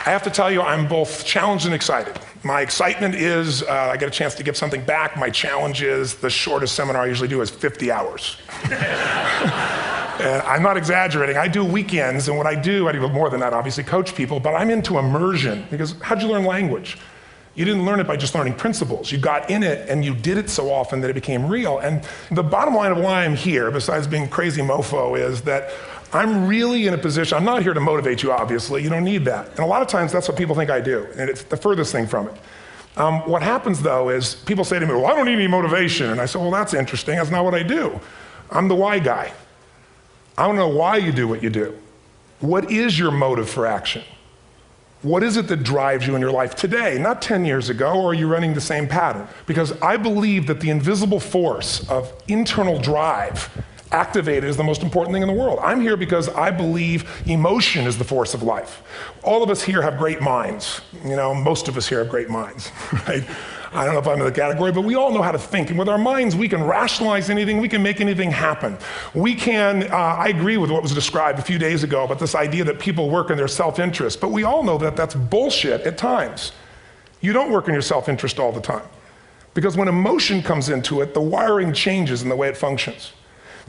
I have to tell you, I'm both challenged and excited. My excitement is I get a chance to give something back. My challenge is the shortest seminar I usually do is 50 hours. And I'm not exaggerating. I do weekends, and what I do more than that, obviously, coach people, but I'm into immersion. Because how'd you learn language? You didn't learn it by just learning principles. You got in it, and you did it so often that it became real. And the bottom line of why I'm here, besides being crazy mofo, is that I'm really in a position, I'm not here to motivate you, obviously. You don't need that. And a lot of times, that's what people think I do, and it's the furthest thing from it. What happens, though, is people say to me, well, I don't need any motivation. And I say, well, that's interesting. That's not what I do. I'm the why guy. I don't know why you do what you do. What is your motive for action? What is it that drives you in your life today, not 10 years ago, or are you running the same pattern? Because I believe that the invisible force of internal drive activated is the most important thing in the world. I'm here because I believe emotion is the force of life. All of us here have great minds. You know, most of us here have great minds, right? I don't know if I'm in the category, but we all know how to think. And with our minds, we can rationalize anything. We can make anything happen. We can, I agree with what was described a few days ago about this idea that people work in their self-interest. But we all know that that's bullshit at times. You don't work in your self-interest all the time. Because when emotion comes into it, the wiring changes in the way it functions.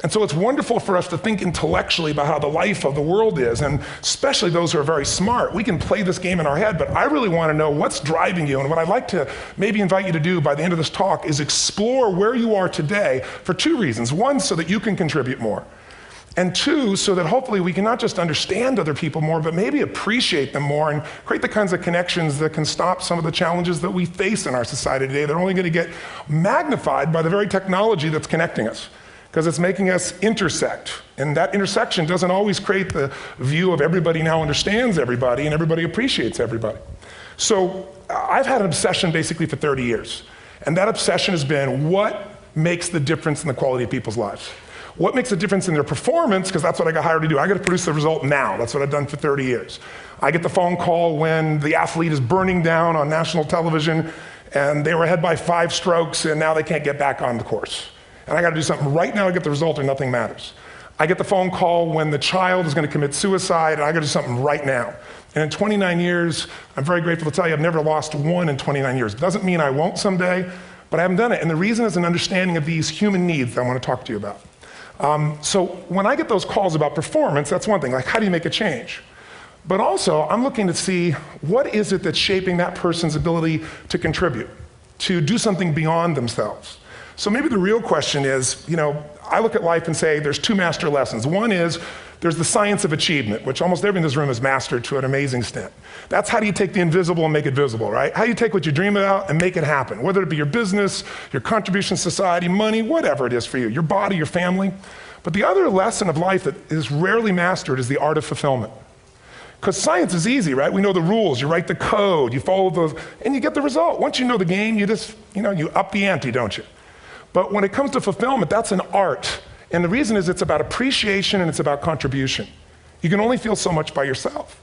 And so it's wonderful for us to think intellectually about how the life of the world is, and especially those who are very smart. We can play this game in our head, but I really want to know what's driving you. And what I'd like to maybe invite you to do by the end of this talk is explore where you are today for two reasons. One, so that you can contribute more. And two, so that hopefully we can not just understand other people more, but maybe appreciate them more and create the kinds of connections that can stop some of the challenges that we face in our society today. They're only going to get magnified by the very technology that's connecting us, because it's making us intersect. And that intersection doesn't always create the view of everybody now understands everybody and everybody appreciates everybody. So I've had an obsession basically for 30 years. And that obsession has been what makes the difference in the quality of people's lives? What makes a difference in their performance? Because that's what I got hired to do. I got to produce the result now. That's what I've done for 30 years. I get the phone call when the athlete is burning down on national television and they were ahead by 5 strokes and now they can't get back on the course. And I got to do something right now to get the result or nothing matters. I get the phone call when the child is going to commit suicide, and I got to do something right now. And in 29 years, I'm very grateful to tell you I've never lost one in 29 years. It doesn't mean I won't someday, but I haven't done it. And the reason is an understanding of these human needs that I want to talk to you about. So when I get those calls about performance, that's one thing, like how do you make a change? But also, I'm looking to see what is it that's shaping that person's ability to contribute, to do something beyond themselves. So maybe the real question is, you know, I look at life and say there's 2 master lessons. One is there's the science of achievement, which almost everyone in this room has mastered to an amazing extent. That's how do you take the invisible and make it visible, right? How do you take what you dream about and make it happen, whether it be your business, your contribution to society, money, whatever it is for you, your body, your family. But the other lesson of life that is rarely mastered is the art of fulfillment. Because science is easy, right? We know the rules, you write the code, you follow those, and you get the result. Once you know the game, you just, you up the ante, don't you? But when it comes to fulfillment, that's an art. And the reason is it's about appreciation and it's about contribution. You can only feel so much by yourself.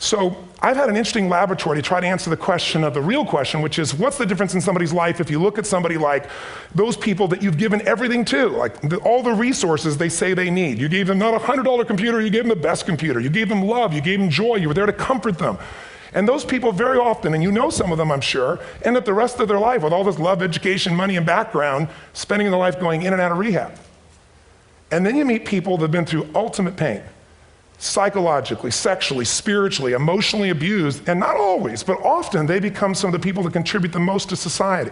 So I've had an interesting laboratory to try to answer the question of the real question, which is what's the difference in somebody's life if you look at somebody like those people that you've given everything to, like all the resources they say they need. You gave them not a $100 computer, you gave them the best computer. You gave them love, you gave them joy, you were there to comfort them. And those people very often, and you know some of them I'm sure, end up the rest of their life with all this love, education, money, and background, spending their life going in and out of rehab. And then you meet people that have been through ultimate pain, psychologically, sexually, spiritually, emotionally abused, and not always, but often they become some of the people that contribute the most to society.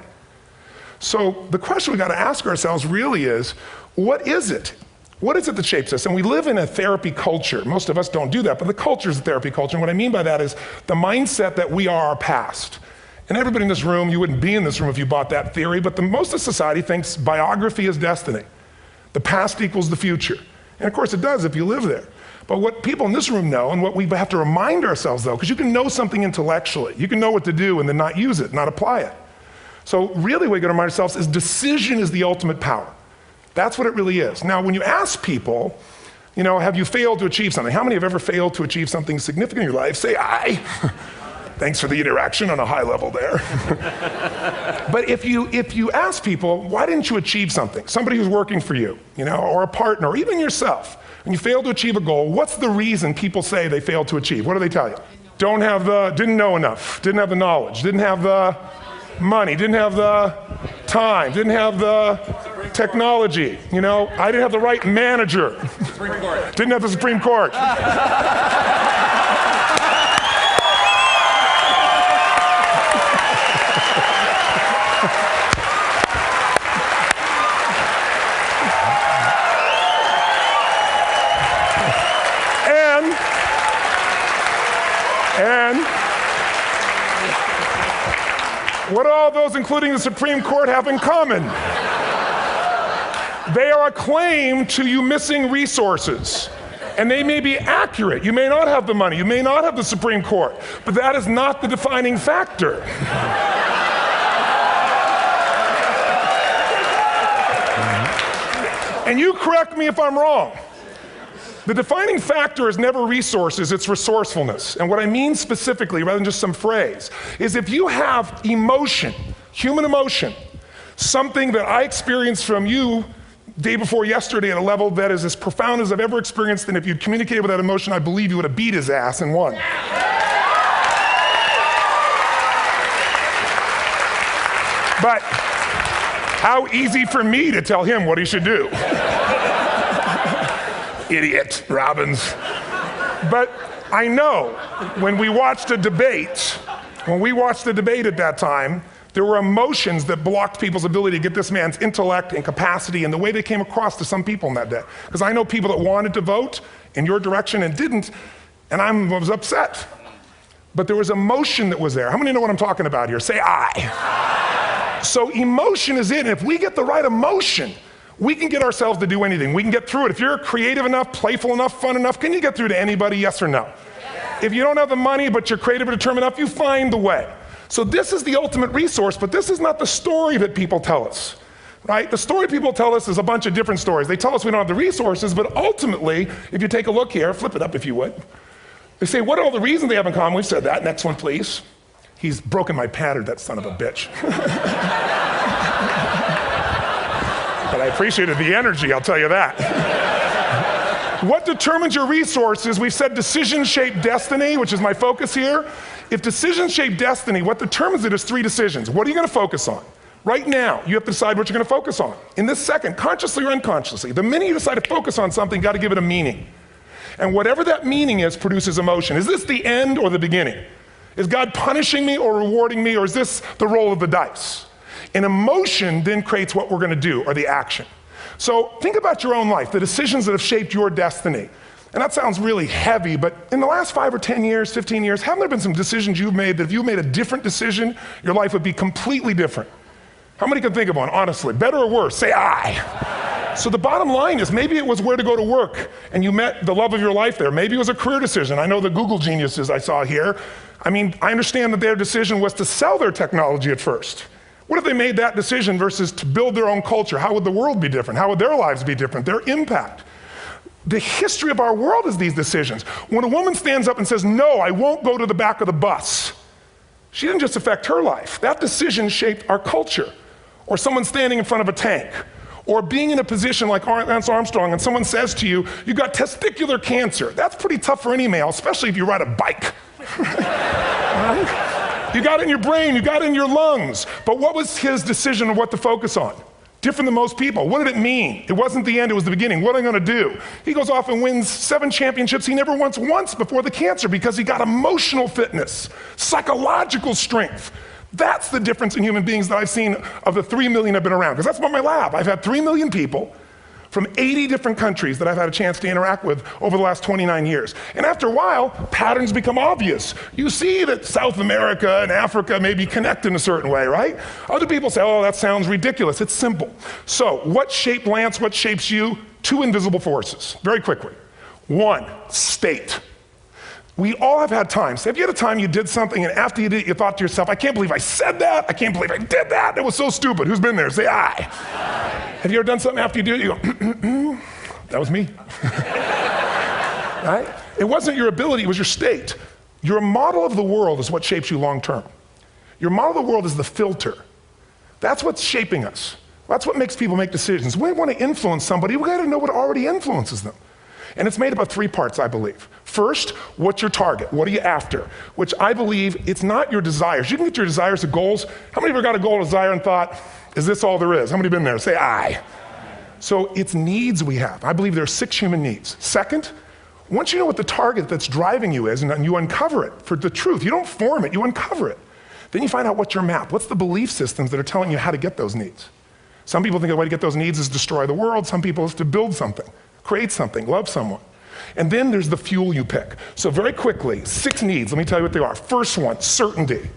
So the question we got to ask ourselves really is, what is it? What is it that shapes us? And we live in a therapy culture. Most of us don't do that, but the culture is a therapy culture. And what I mean by that is the mindset that we are our past. And everybody in this room, you wouldn't be in this room if you bought that theory, but most of society thinks biography is destiny. The past equals the future. And of course it does if you live there. But what people in this room know, and what we have to remind ourselves though, because you can know something intellectually, you can know what to do and then not use it, not apply it. So really what we got to remind ourselves is decision is the ultimate power. That's what it really is. Now, when you ask people, have you failed to achieve something? How many have ever failed to achieve something significant in your life? Say, I. Thanks for the interaction on a high level there. But if you ask people, why didn't you achieve something? Somebody who's working for you, or a partner, or even yourself, and you failed to achieve a goal, what's the reason people say they failed to achieve? What do they tell you? didn't know enough, didn't have the knowledge, didn't have the money, didn't have the time, didn't have the technology. You know, I didn't have the right manager. Supreme Court. Didn't have the Supreme Court. And what do all those, including the Supreme Court, have in common? They are a claim to you missing resources. And they may be accurate. You may not have the money. You may not have the Supreme Court. But that is not the defining factor. And you correct me if I'm wrong. The defining factor is never resources, it's resourcefulness. And what I mean specifically, rather than just some phrase, is if you have emotion, human emotion, something that I experienced from you day before yesterday at a level that is as profound as I've ever experienced, and if you'd communicated with that emotion, I believe you would have beat his ass and won. But how easy for me to tell him what he should do. Idiot, Robbins. But I know when we watched a debate at that time, there were emotions that blocked people's ability to get this man's intellect and capacity and the way they came across to some people in that day. Because I know people that wanted to vote in your direction and didn't, and I was upset. But there was emotion that was there. How many know what I'm talking about here? Say I. So emotion is it, and if we get the right emotion, we can get ourselves to do anything. We can get through it. If you're creative enough, playful enough, fun enough, can you get through to anybody, yes or no? Yes. If you don't have the money, but you're creative and determined enough, you find the way. So this is the ultimate resource, but this is not the story that people tell us, right? The story people tell us is a bunch of different stories. They tell us we don't have the resources, but ultimately, if you take a look here, flip it up if you would. They say, what are all the reasons they have in common? We've said that. Next one, please. He's broken my pattern, that son of a bitch. But I appreciated the energy, I'll tell you that. What determines your resources? We've said decisions shape destiny, which is my focus here. If decisions shape destiny, what determines it is 3 decisions. What are you going to focus on? Right now, you have to decide what you're going to focus on. In this second, consciously or unconsciously, the minute you decide to focus on something, you've got to give it a meaning. And whatever that meaning is produces emotion. Is this the end or the beginning? Is God punishing me or rewarding me, or is this the roll of the dice? And emotion then creates what we're going to do, or the action. So think about your own life, the decisions that have shaped your destiny. And that sounds really heavy, but in the last 5 or 10 years, 15 years, haven't there been some decisions you've made that if you made a different decision, your life would be completely different? How many can think of one, honestly? Better or worse? Say I. So the bottom line is maybe it was where to go to work and you met the love of your life there. Maybe it was a career decision. I know the Google geniuses I saw here. I mean, I understand that their decision was to sell their technology at first. What if they made that decision versus to build their own culture? How would the world be different? How would their lives be different? Their impact. The history of our world is these decisions. When a woman stands up and says, no, I won't go to the back of the bus, she didn't just affect her life. That decision shaped our culture. Or someone standing in front of a tank. Or being in a position like Lance Armstrong and someone says to you, you got testicular cancer. That's pretty tough for any male, especially if you ride a bike. Right? You got it in your brain, you got it in your lungs. But what was his decision of what to focus on? Different than most people. What did it mean? It wasn't the end, it was the beginning. What am I gonna do? He goes off and wins 7 championships he never won once before the cancer because he got emotional fitness, psychological strength. That's the difference in human beings that I've seen of the 3 million I've been around. Because that's what my lab. I've had 3 million people from 80 different countries that I've had a chance to interact with over the last 29 years. And after a while, patterns become obvious. You see that South America and Africa may be connected in a certain way, right? Other people say, oh, that sounds ridiculous. It's simple. So what shaped Lance, what shapes you? 2 invisible forces, very quickly. 1, state. We all have had times. Have you had a time you did something and after you did it, you thought to yourself, I can't believe I said that. I can't believe I did that. It was so stupid. Who's been there? Say I. Have you ever done something after you did it, you go, that was me. Right? It wasn't your ability, it was your state. Your model of the world is what shapes you long term. Your model of the world is the filter. That's what's shaping us. That's what makes people make decisions. We want to influence somebody, we gotta know what already influences them. And it's made up of 3 parts, I believe. First, what's your target? What are you after? Which I believe it's not your desires. You can get your desires to goals. How many of you got a goal, desire, and thought, is this all there is? How many been there? Say aye. So it's needs we have. I believe there are 6 human needs. Second, once you know what the target that's driving you is and you uncover it for the truth, you don't form it, you uncover it. Then you find out what's your map. What's the belief systems that are telling you how to get those needs? Some people think the way to get those needs is destroy the world. Some people is to build something, create something, love someone. And then there's the fuel you pick. So very quickly, 6 needs, let me tell you what they are. First one, certainty.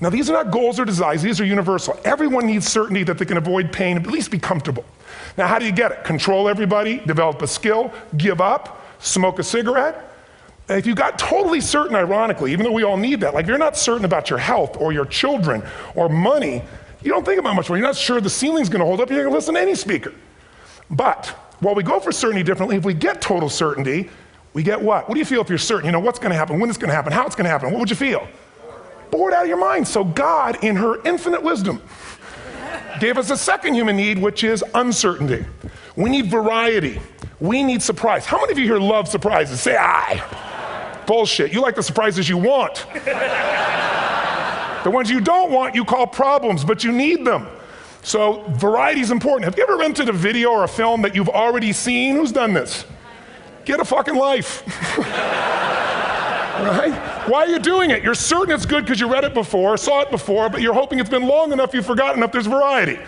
Now these are not goals or desires, these are universal. Everyone needs certainty that they can avoid pain, at least be comfortable. Now how do you get it? Control everybody, develop a skill, give up, smoke a cigarette. And if you got totally certain, ironically, even though we all need that, like if you're not certain about your health or your children or money, you don't think about much more. You're not sure the ceiling's gonna hold up, you're gonna listen to any speaker. But while we go for certainty differently, if we get total certainty, we get what? What do you feel if you're certain? You know what's gonna happen, when it's gonna happen, how it's gonna happen. What would you feel? Bored out of your mind. So God, in her infinite wisdom, gave us a second human need, which is uncertainty. We need variety. We need surprise. How many of you here love surprises? Say aye. Bullshit. You like the surprises you want. The ones you don't want, you call problems, but you need them. So variety is important. Have you ever rented a video or a film that you've already seen? Who's done this? Get a fucking life. Right? Why are you doing it? You're certain it's good because you read it before, saw it before, but you're hoping it's been long enough you've forgotten enough there's variety.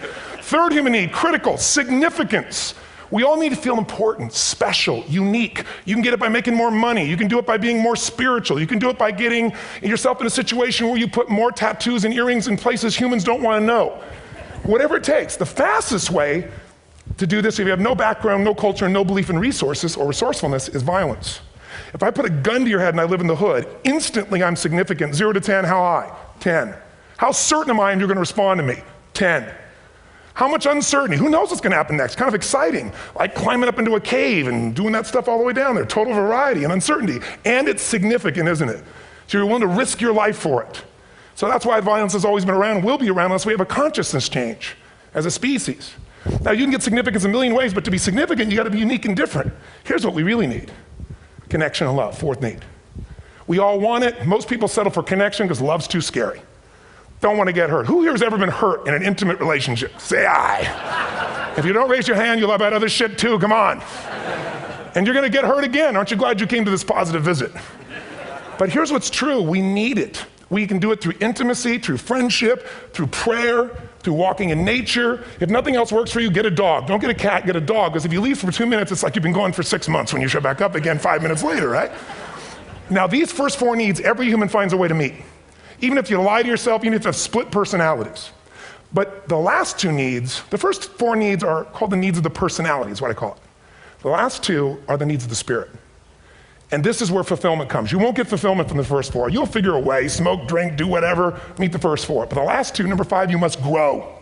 Third human need, critical, significance. We all need to feel important, special, unique. You can get it by making more money. You can do it by being more spiritual. You can do it by getting yourself in a situation where you put more tattoos and earrings in places humans don't want to know. Whatever it takes. The fastest way to do this, if you have no background, no culture, no belief in resources or resourcefulness, is violence. If I put a gun to your head and I live in the hood, instantly I'm significant. 0 to 10, how high? 10. How certain am I you're gonna respond to me? 10. How much uncertainty? Who knows what's gonna happen next? Kind of exciting, like climbing up into a cave and doing that stuff all the way down there. Total variety and uncertainty. And it's significant, isn't it? So you're willing to risk your life for it. So that's why violence has always been around and will be around unless we have a consciousness change as a species. Now you can get significance a million ways, but to be significant, you gotta be unique and different. Here's what we really need. Connection and love, fourth need. We all want it. Most people settle for connection because love's too scary. Don't want to get hurt. Who here has ever been hurt in an intimate relationship? Say aye. If you don't raise your hand, you'll have that other shit too, come on. And you're gonna get hurt again. Aren't you glad you came to this positive visit? But here's what's true, we need it. We can do it through intimacy, through friendship, through prayer, through walking in nature. If nothing else works for you, get a dog. Don't get a cat, get a dog, because if you leave for 2 minutes, it's like you've been gone for 6 months when you show back up again 5 minutes later, right? Now these first 4 needs, every human finds a way to meet. Even if you lie to yourself, even if you have split personalities. But the last 2 needs, the first 4 needs are called the needs of the personality, is what I call it. The last 2 are the needs of the spirit. And this is where fulfillment comes. You won't get fulfillment from the first 4. You'll figure a way, smoke, drink, do whatever, meet the first 4. But the last 2, number 5, you must grow.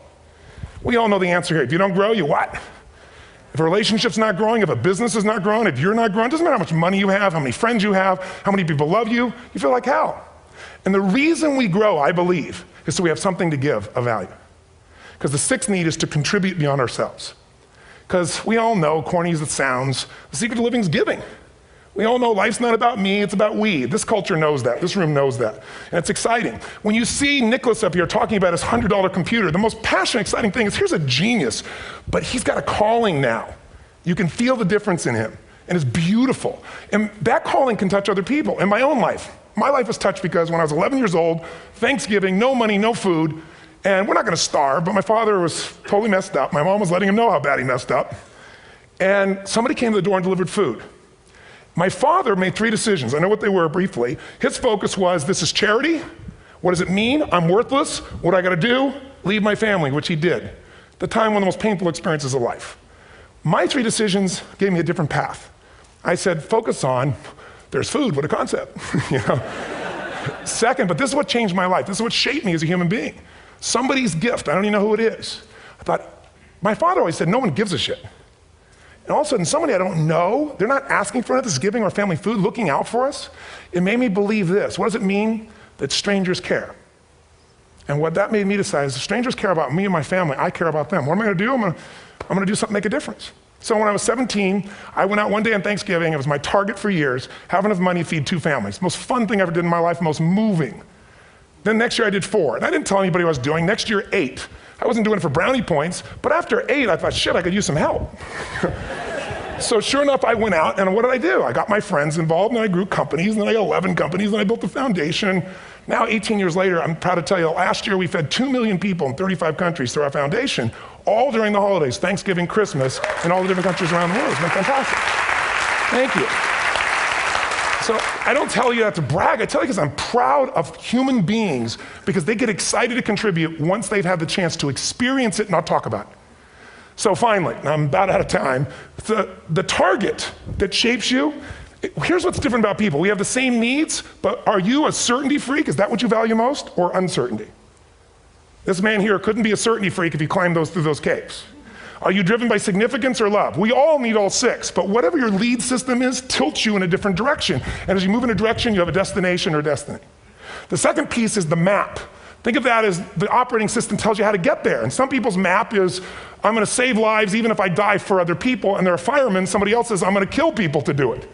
We all know the answer here. If you don't grow, you what? If a relationship's not growing, if a business is not growing, if you're not growing, it doesn't matter how much money you have, how many friends you have, how many people love you, you feel like hell. And the reason we grow, I believe, is so we have something to give of value. Because the 6th need is to contribute beyond ourselves. Because we all know, corny as it sounds, the secret of living is giving. We all know life's not about me, it's about we. This culture knows that, this room knows that. And it's exciting. When you see Nicholas up here talking about his $100 computer, the most passionate, exciting thing is here's a genius, but he's got a calling now. You can feel the difference in him, and it's beautiful. And that calling can touch other people. In my own life, my life was touched because when I was 11 years old, Thanksgiving, no money, no food, and we're not gonna starve, but my father was totally messed up. My mom was letting him know how bad he messed up. And somebody came to the door and delivered food. My father made 3 decisions. I know what they were briefly. His focus was, this is charity. What does it mean? I'm worthless. What do I gotta do? Leave my family, which he did. At the time, one of the most painful experiences of life. My 3 decisions gave me a different path. I said, focus on, there's food, what a concept. You know? Second, but this is what changed my life. This is what shaped me as a human being. Somebody's gift, I don't even know who it is. I thought, my father always said, no one gives a shit. And all of a sudden, somebody I don't know, they're not asking for it, this is giving our family food, looking out for us. It made me believe this. What does it mean? That strangers care. And what that made me decide is if strangers care about me and my family, I care about them. What am I gonna do? I'm gonna do something to make a difference. So when I was 17, I went out one day on Thanksgiving. It was my target for years, have enough money to feed 2 families. Most fun thing I ever did in my life, most moving. Then next year I did 4, and I didn't tell anybody what I was doing. Next year, 8. I wasn't doing it for brownie points, but after 8, I thought, shit, I could use some help. So sure enough, I went out, and what did I do? I got my friends involved, and I grew companies, and then I got 11 companies, and I built a foundation. Now, 18 years later, I'm proud to tell you, last year we fed 2 million people in 35 countries through our foundation, all during the holidays, Thanksgiving, Christmas, in all the different countries around the world. It's been fantastic. Thank you. So I don't tell you that to brag, I tell you because I'm proud of human beings because they get excited to contribute once they've had the chance to experience it, not talk about it. So finally, I'm about out of time, the target that shapes you, here's what's different about people. We have the same needs, but are you a certainty freak? Is that what you value most, or uncertainty? This man here couldn't be a certainty freak if he climbed through those caves. Are you driven by significance or love? We all need all 6, but whatever your lead system is tilts you in a different direction. And as you move in a direction, you have a destination or destiny. The second piece is the map. Think of that as the operating system tells you how to get there. And some people's map is, I'm gonna save lives even if I die for other people, and they're a fireman, somebody else says, I'm gonna kill people to do it.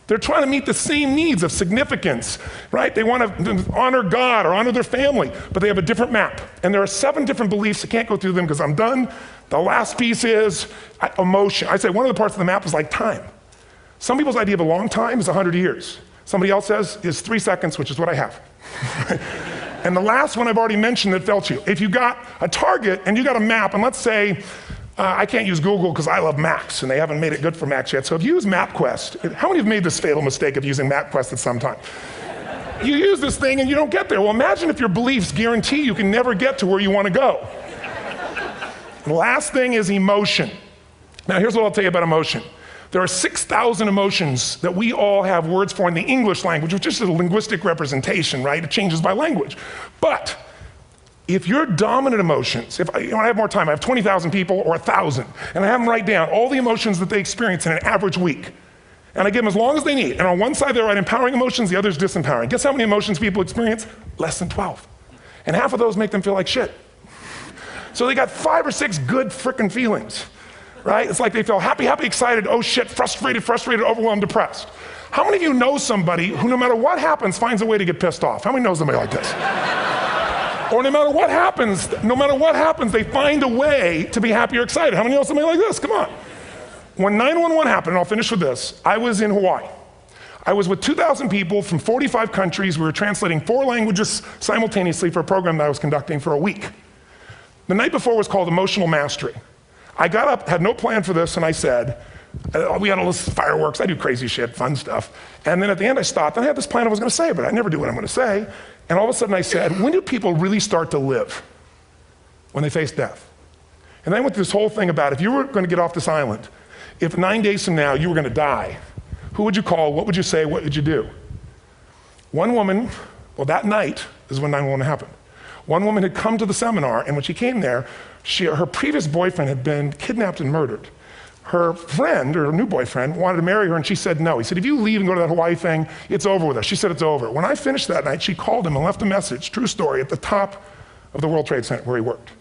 They're trying to meet the same needs of significance, right? They want to honor God or honor their family, but they have a different map. And there are 7 different beliefs. I can't go through them because I'm done. The last piece is emotion. I say one of the parts of the map is like time. Some people's idea of a long time is 100 years. Somebody else says is 3 seconds, which is what I have. And the last one I've already mentioned that felt you. If you got a target and you got a map, and let's say, I can't use Google because I love Maps, and they haven't made it good for Macs yet. So if you use MapQuest, how many have made this fatal mistake of using MapQuest at some time? You use this thing and you don't get there. Well, imagine if your beliefs guarantee you can never get to where you want to go. The last thing is emotion. Now here's what I'll tell you about emotion. There are 6,000 emotions that we all have words for in the English language, which is a linguistic representation, right? It changes by language. But if your dominant emotions, if I have more time, I have 20,000 people or 1,000, and I have them write down all the emotions that they experience in an average week. And I give them as long as they need. And on one side, they write empowering emotions, the other is disempowering. Guess how many emotions people experience? Less than 12. And half of those make them feel like shit. So they got 5 or 6 good frickin' feelings, right? It's like they feel happy, happy, excited, oh shit, frustrated, overwhelmed, depressed. How many of you know somebody who no matter what happens finds a way to get pissed off? How many know somebody like this? Or no matter what happens, they find a way to be happy or excited. How many know somebody like this? Come on. When 9/11 happened, and I'll finish with this, I was in Hawaii. I was with 2,000 people from 45 countries. We were translating 4 languages simultaneously for a program that I was conducting for a week. The night before was called Emotional Mastery. I got up, had no plan for this, and I said, we had all this fireworks, I do crazy shit, fun stuff. And then at the end I stopped, and I had this plan I was gonna say, but I never do what I'm gonna say. And all of a sudden I said, when do people really start to live? When they face death. And then I went through this whole thing about if you were gonna get off this island, if 9 days from now you were gonna die, who would you call, what would you say, what would you do? One woman, well that night is when 9/11 happened. One woman had come to the seminar, and when she came there, her previous boyfriend had been kidnapped and murdered. Her friend, or her new boyfriend, wanted to marry her, and she said no. He said, if you leave and go to that Hawaii thing, it's over with us. She said, it's over. When I finished that night, she called him and left a message, true story, at the top of the World Trade Center where he worked,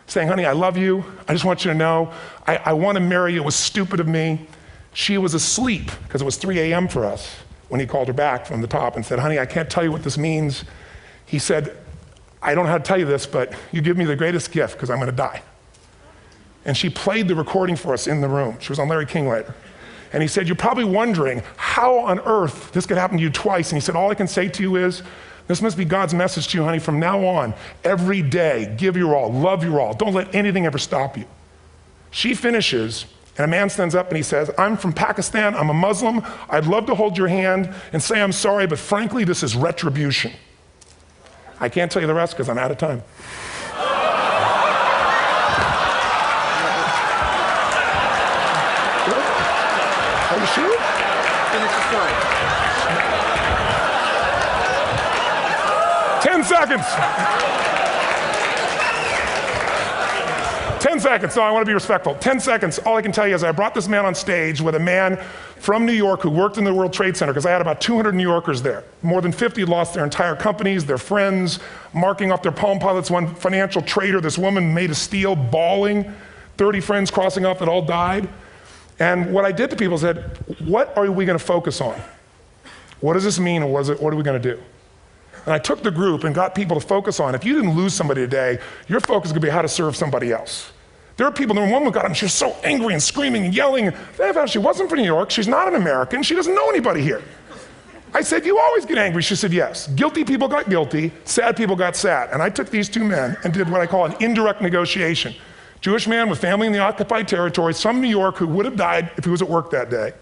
saying, honey, I love you. I just want you to know, I want to marry you. It was stupid of me. She was asleep, because it was 3 a.m. for us, when he called her back from the top and said, honey, I can't tell you what this means. He said, I don't know how to tell you this, but you give me the greatest gift, because I'm going to die. And she played the recording for us in the room. She was on Larry King later. And he said, you're probably wondering how on earth this could happen to you twice. And he said, all I can say to you is, this must be God's message to you, honey. From now on, every day, give your all, love your all. Don't let anything ever stop you. She finishes, and a man stands up and he says, I'm from Pakistan, I'm a Muslim. I'd love to hold your hand and say I'm sorry, but frankly, this is retribution. I can't tell you the rest because I'm out of time. Are you sure? Finish the story. 10 seconds. 10 seconds. No, I want to be respectful. 10 seconds. All I can tell you is I brought this man on stage with a man from New York who worked in the World Trade Center, because I had about 200 New Yorkers there. More than 50 lost their entire companies, their friends, marking off their Palm Pilots. One financial trader, this woman made of steel, bawling. 30 friends crossing off that all died. And what I did to people said, what are we going to focus on? What does this mean, and what are we going to do? And I took the group and got people to focus on, if you didn't lose somebody today, your focus is going to be how to serve somebody else. There are people, one woman got up, she was so angry and screaming and yelling. She wasn't from New York, she's not an American, she doesn't know anybody here. I said, you always get angry. She said, yes. Guilty people got guilty, sad people got sad. And I took these two men and did what I call an indirect negotiation. Jewish man with family in the occupied territory, some New York who would have died if he was at work that day,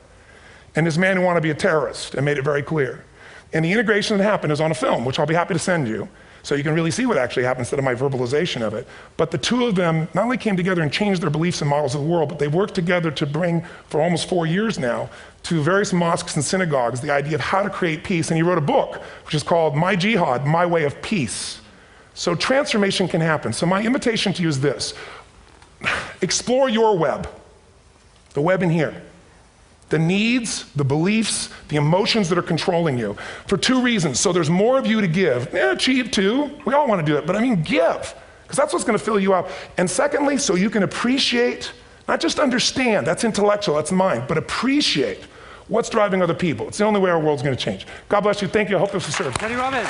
and this man who wanted to be a terrorist, and made it very clear. And the integration that happened is on a film, which I'll be happy to send you, so you can really see what actually happened instead of my verbalization of it. But the two of them not only came together and changed their beliefs and models of the world, but they worked together to bring, for almost 4 years now, to various mosques and synagogues, the idea of how to create peace. And he wrote a book, which is called My Jihad, My Way of Peace. So transformation can happen. So my invitation to you is this. Explore your web, the web in here. The needs, the beliefs, the emotions that are controlling you, for two reasons. So there's more of you to give. Achieve too, we all want to do it, but I mean give, because that's what's going to fill you up. And secondly, so you can appreciate, not just understand, that's intellectual, that's mind, but appreciate what's driving other people. It's the only way our world's going to change. God bless you, thank you, I hope this will serve. Tony Robbins.